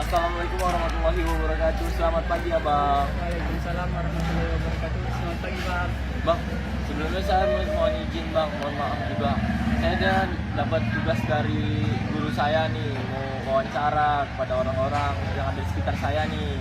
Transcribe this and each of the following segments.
Assalamualaikum warahmatullahi wabarakatuh. Selamat pagi abang. Waalaikumsalam warahmatullahi wabarakatuh. Selamat pagi bang. Bang, sebelumnya saya mohon izin bang, mohon maaf juga. Saya dan dapat tugas dari guru saya nih, mau wawancara kepada orang-orang yang ada di sekitar saya nih.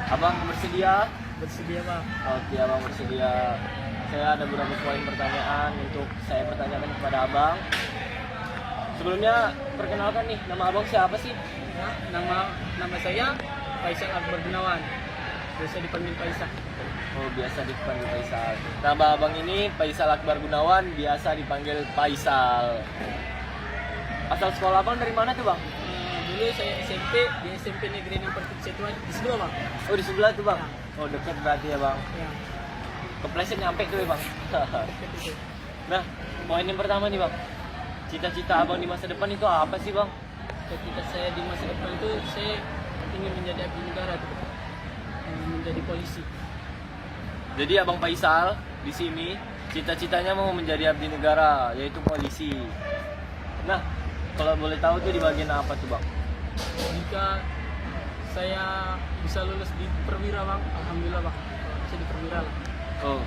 Abang bersedia? Bersedia bang. Oke, abang bersedia. Saya ada beberapa poin pertanyaan untuk saya pertanyakan kepada abang. Sebelumnya perkenalkan nih, nama abang siapa sih? Ya, nama saya Faisal Akbar Gunawan. Biasa dipanggil Faisal. Oh, biasa dipanggil Faisal. Nama abang ini Faisal Akbar Gunawan, biasa dipanggil Faisal. Asal sekolah abang dari mana tuh bang? Dulu saya SMP di SMP Negeri 6 Pertiksatuan di sebelah bang. Oh, di sebelah tuh bang. Ya. Oh, dekat berarti ya bang. Ya. Kepleset nyampe tuh ya bang. Dekat itu. Nah, poin yang pertama nih bang. Cita-cita abang di masa depan itu apa sih bang? Ketika saya di masa depan itu saya ingin menjadi abdi negara tuh. Ingin menjadi polisi. Jadi abang Faisal di sini cita-citanya mau menjadi abdi negara, yaitu polisi. Nah, kalau boleh tahu tuh di bagian apa tuh bang? Jika saya bisa lulus di perwira bang, alhamdulillah bang. Bisa di perwira lah. Oh,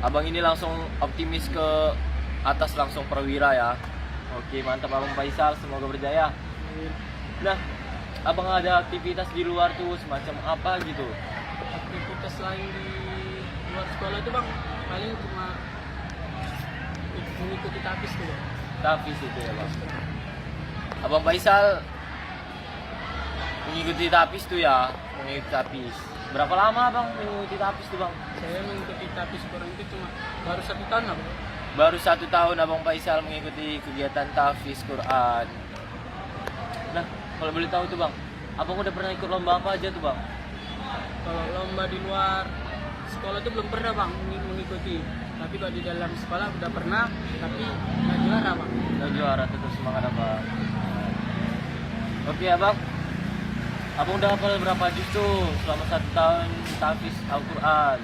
abang ini langsung optimis ke atas langsung perwira ya. Oke, mantap abang Faisal, semoga berjaya. Nah, abang ada aktivitas di luar tuh semacam apa gitu? Aktivitas lain di luar sekolah itu bang, paling cuma mengikuti tapis tuh bang. Tapis itu ya bang. Abang Faisal mengikuti tapis tuh ya, mengikuti tapis. Berapa lama abang mengikuti tapis tuh bang? Saya mengikuti tapis kurang itu cuma baru 1 tahun lah bang. Baru 1 tahun abang Faisal mengikuti kegiatan tahfiz Quran. Nah, kalau boleh tahu tuh bang, abang udah pernah ikut lomba apa aja tuh bang? Kalau lomba di luar sekolah itu belum pernah bang mengikuti. Tapi kalau di dalam sekolah udah pernah, tapi nggak juara bang. Udah juara, tetap semangat abang. Oke abang, abang udah hafal berapa juz tuh selama 1 tahun tahfiz Al-Quran?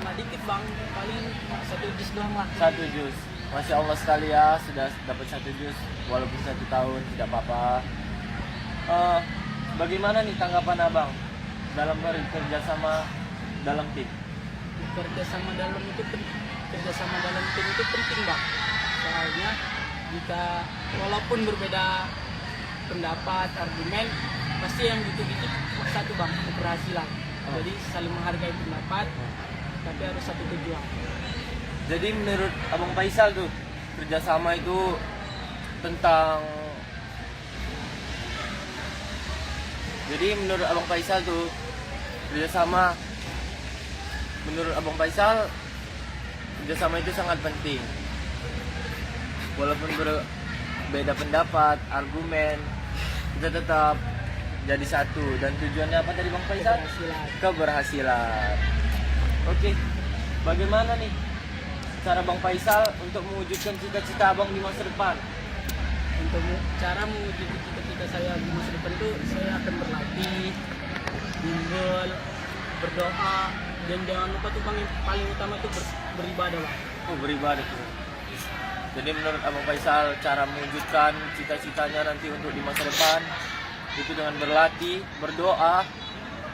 Cuma dikit bang, paling 1 juz doang lah. 1 juz. Masya Allah sekali ya, sudah dapat 1 juz walaupun 1 tahun, tidak apa-apa. Bagaimana nih tanggapan abang dalam kerja sama dalam tim? Kerjasama dalam tim itu penting bang. Soalnya jika walaupun berbeda pendapat, argumen, pasti yang gitu-gitu satu bang, keberhasilan. Jadi saling menghargai pendapat, tapi harus satu tujuan. Jadi menurut abang Faisal tuh kerjasama itu tentang. Jadi menurut abang Faisal tuh kerjasama. Menurut abang Faisal kerjasama itu sangat penting. Walaupun berbeda pendapat, argumen, kita tetap jadi satu. Dan tujuannya apa tadi bang Faisal? Keberhasilan. Oke, bagaimana nih cara bang Faisal untuk mewujudkan cita-cita abang di masa depan? Untuk cara mewujudkan cita-cita saya di masa depan itu saya akan berlatih, bimbel, berdoa, dan jangan lupa tuh bang yang paling utama itu beribadah bang. Oh, beribadah tuh. Jadi menurut abang Faisal cara mewujudkan cita-citanya nanti untuk di masa depan itu dengan berlatih, berdoa,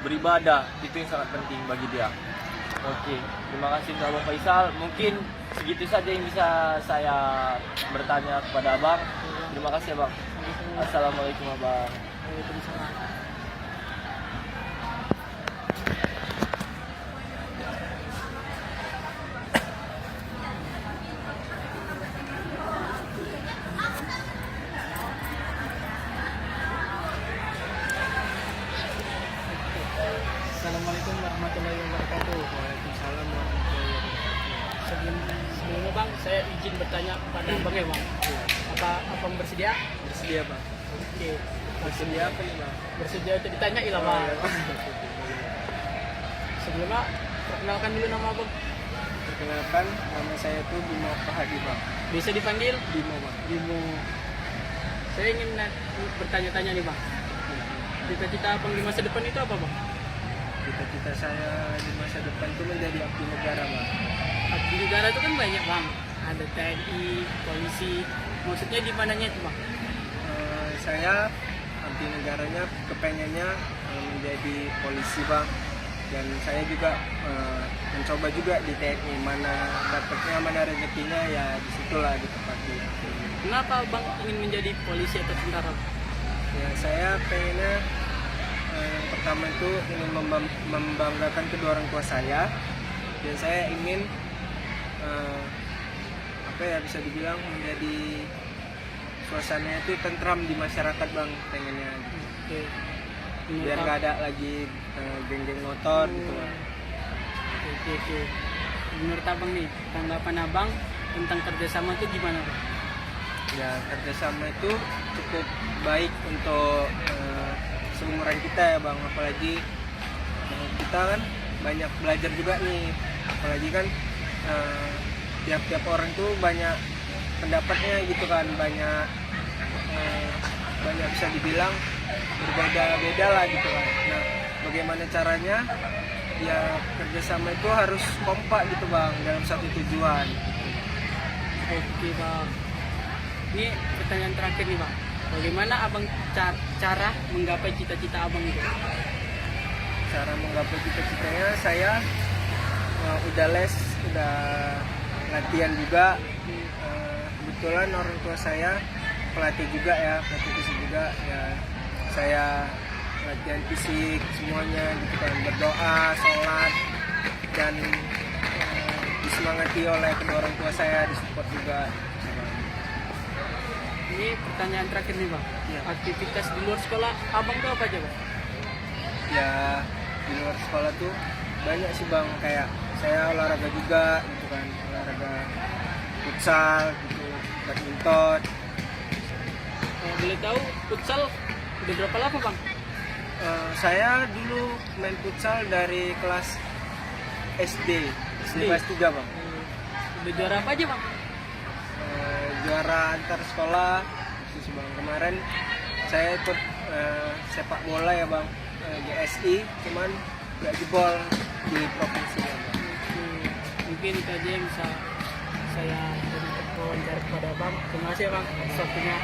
beribadah, itu yang sangat penting bagi dia. Oke, terima kasih untuk abang Faisal. Mungkin segitu saja yang bisa saya bertanya kepada abang. Terima kasih abang. Assalamualaikum abang. Waalaikumsalam. Assalamualaikum warahmatullahi wabarakatuh. Waalaikumsalam warahmatullahi wabarakatuh. Sebelumnya bang, saya izin bertanya kepada abang ya bang. Apa abang bersedia? Bersedia bang. Oke. Bersedia apa nih bang? Bersedia untuk ditanya ilah bang. Sebelumnya perkenalkan dulu nama abang. Perkenalkan, nama saya itu Bimo Fahadi bang. Bisa dipanggil Bimo bang. Bimo. Saya ingin bertanya-tanya nih bang. Cita-cita abang di masa depan itu apa bang? Cita-cita saya di masa depan itu menjadi abdi negara bang. Abdi negara itu kan banyak bang. Ada TNI, polisi. Maksudnya di mananya itu bang? Saya abdi negaranya kepengennya menjadi polisi bang, dan saya juga mencoba juga di TNI, mana dapatnya mana rezekinya ya disitulah di tempat itu. Kenapa Bang ingin menjadi polisi atau tentara? Ya saya pengennya yang pertama itu ingin membanggakan kedua orang tua saya, dan saya ingin apa ya, bisa dibilang menjadi suasananya itu tentram di masyarakat bang, pengennya gitu. Oke. Biar nggak ada lagi geng-geng motor gitu bang. Oke. Menurut abang nih, tanggapan abang tentang kerjasama itu gimana Bang? Ya kerjasama itu cukup baik untuk seumuran kita ya bang, apalagi kita kan banyak belajar juga nih, apalagi kan tiap-tiap orang tuh banyak pendapatnya gitu kan, banyak bisa dibilang berbeda-beda lah gitu kan. Nah bagaimana caranya ya kerjasama itu harus kompak gitu bang, dalam satu tujuan. Oke Bang. Ini pertanyaan terakhir nih Bang. Bagaimana abang cara menggapai cita-cita abang itu? Cara menggapai cita-citanya saya udah les, udah latihan juga. Kebetulan orang tua saya pelatih juga ya, pelatih fisik juga ya. Saya latihan fisik semuanya gitu kan, berdoa, sholat, dan disemangati oleh kedua orang tua saya, disupport juga. Ini pertanyaan terakhir nih Bang. Ya. Aktivitas di luar sekolah abang tuh apa aja Bang? Ya di luar sekolah tuh banyak sih bang, kayak saya olahraga juga gitu kan, olahraga futsal gitu, badminton. Kalau boleh tahu futsal udah berapa lama Bang? Saya dulu main futsal dari kelas SD kelas 3 bang. Udah juara apa aja Bang? Juara antar sekolah khusus bang. Kemarin saya ikut sepak bola ya bang, GSI, cuman nggak jebol di provinsi ya bang. Mungkin itu aja yang bisa saya berikan wawancara kepada Bang. Terima kasih Bang atas waktunya.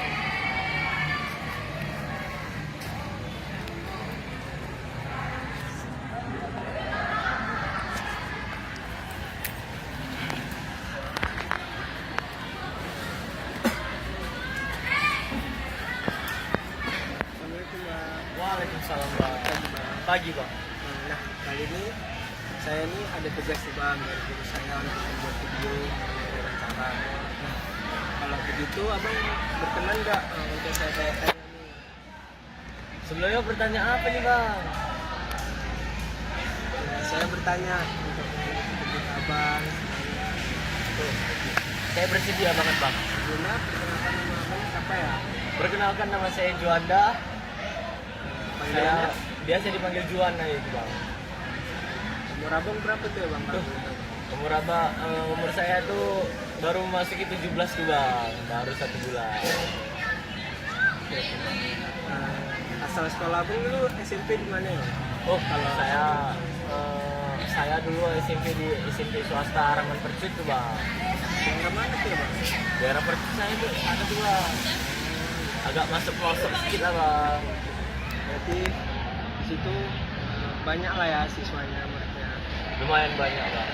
Assalamualaikum bang. Waalaikumsalam Bang. Pagi Bang. Nah kali ini saya ini ada tugas nih bang dari guru saya untuk membuat video wawancara. Nah kalau begitu abang berkenan nggak untuk saya tanya-tanya nih? Sebelumnya pertanyaan apa nih Bang? Ya, saya bertanya untuk abang. Saya bersedia banget Bang. Sebelumnya perkenalkan nama abang siapa ya? Perkenalkan nama saya Juanda. Panggilannya? Saya biasa dipanggil Juanda itu Bang. Umur abang berapa tuh ya bang? Tuh. Umur saya tuh baru memasuki 17 tuh Bang, baru 1 bulan. Asal sekolah abang dulu SMP di mana ya? Oh, kalau saya dulu SMP di SMP swasta Haraman Percut tuh Bang. Daerah mana tuh ya bang? Daerah Percut saya tuh ada tuh Bang. Agak masuk pelosok sedikit lah Bang. Berarti di situ banyak lah ya siswanya muridnya. Lumayan banyak Bang.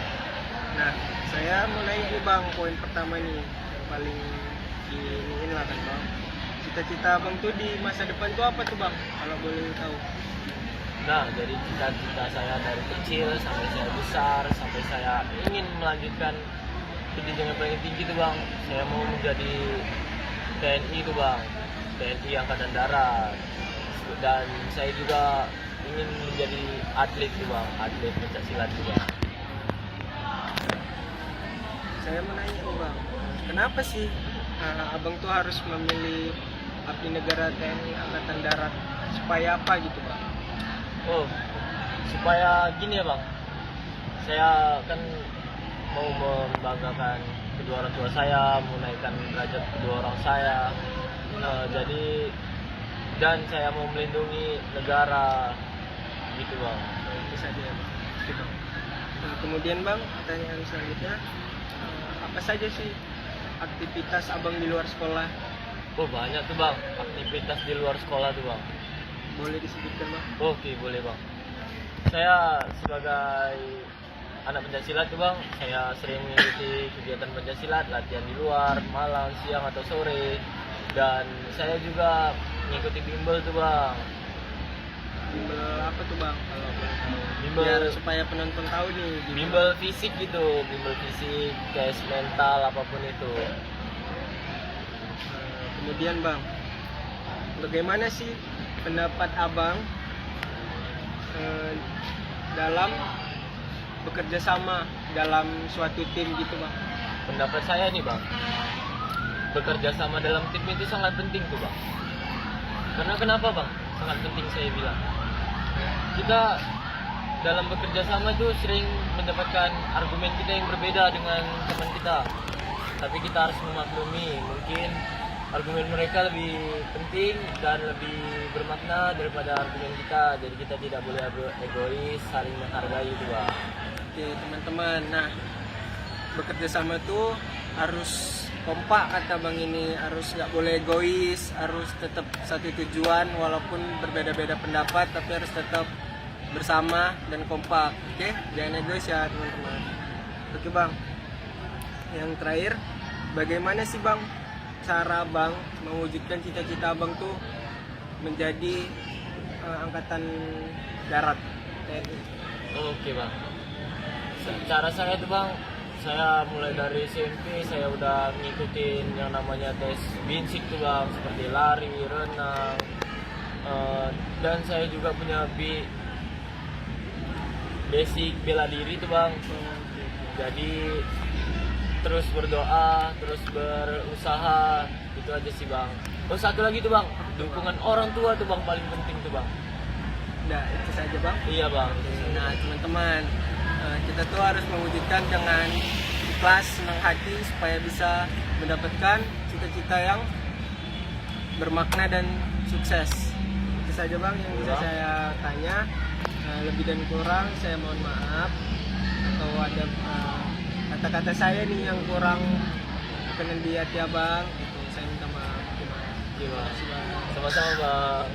Nah, saya mau nanya nih bang, poin pertama nih yang paling diingin lah kan bang. Cita-cita abang tuh di masa depan tuh apa tuh bang? Kalau boleh tahu. Nah, jadi cita-cita saya dari kecil sampai saya besar, sampai saya ingin melanjutkan pendidikan yang paling tinggi tuh Bang. Saya mau menjadi TNI tuh Bang, TNI Angkatan Darat. Dan saya juga ingin menjadi atlet tuh Bang, atlet pencaksilat juga. Saya mau nanya nih bang, kenapa sih abang tuh harus memilih abdi negara TNI Angkatan Darat? Supaya apa gitu bang? Oh, supaya gini ya Bang, saya kan mau membanggakan kedua orang tua saya, menaikkan derajat kedua orang saya. Jadi dan saya mau melindungi negara gitu Bang. Itu saja ya bang. Oke, bang. Nah, kemudian bang, pertanyaan selanjutnya, apa saja sih aktivitas abang di luar sekolah? Oh banyak tuh bang, aktivitas di luar sekolah tuh bang. Boleh disebutkan bang? Oke boleh bang. Saya sebagai anak pencaksilat tuh bang, saya sering mengikuti kegiatan pencaksilat, latihan di luar, malam, siang atau sore. Dan saya juga mengikuti bimbel tuh bang. Bimbel apa tuh bang? Kalau boleh tahu. Bimbel, Biar supaya penonton tahu nih. bimbel fisik gitu, bimbel fisik, tes mental apapun itu. Kemudian bang, bagaimana sih pendapat abang dalam bekerja sama dalam suatu tim gitu bang? Pendapat saya nih bang, bekerja sama dalam tim itu sangat penting tuh bang. Karena kenapa bang? Sangat penting saya bilang. Kita dalam bekerja sama itu sering mendapatkan argumen kita yang berbeda dengan teman kita. Tapi kita harus memaklumi, mungkin argumen mereka lebih penting dan lebih bermakna daripada argumen kita. Jadi kita tidak boleh egois, saling menghargai itu bang. Oke teman-teman, nah bekerja sama tuh harus kompak kata bang ini, harus nggak boleh egois, harus tetap satu tujuan walaupun berbeda-beda pendapat tapi harus tetap bersama dan kompak. Oke, jangan egois ya teman-teman. Oke bang, yang terakhir, bagaimana sih bang cara bang mewujudkan cita-cita abang tuh menjadi angkatan darat TNI? Oke bang, cara saya tuh bang, saya mulai dari SMP saya udah ngikutin yang namanya tes BINSIK tuh bang, seperti lari, renang, dan saya juga punya basic bela diri tuh bang. Jadi terus berdoa, terus berusaha, itu aja sih bang. Oh satu lagi tuh bang, dukungan orang tua tuh bang paling penting tuh bang. Nah itu saja bang. Iya bang. Nah teman-teman, kita tuh harus mewujudkan dengan ikhlas, senang hati supaya bisa mendapatkan cita-cita yang bermakna dan sukses. Itu saja bang yang bisa saya tanya. Lebih dan kurang saya mohon maaf, atau ada kata-kata saya nih yang kurang berkenan di hati abang, itu saya minta maaf. Terima kasih bang. Sama-sama bang.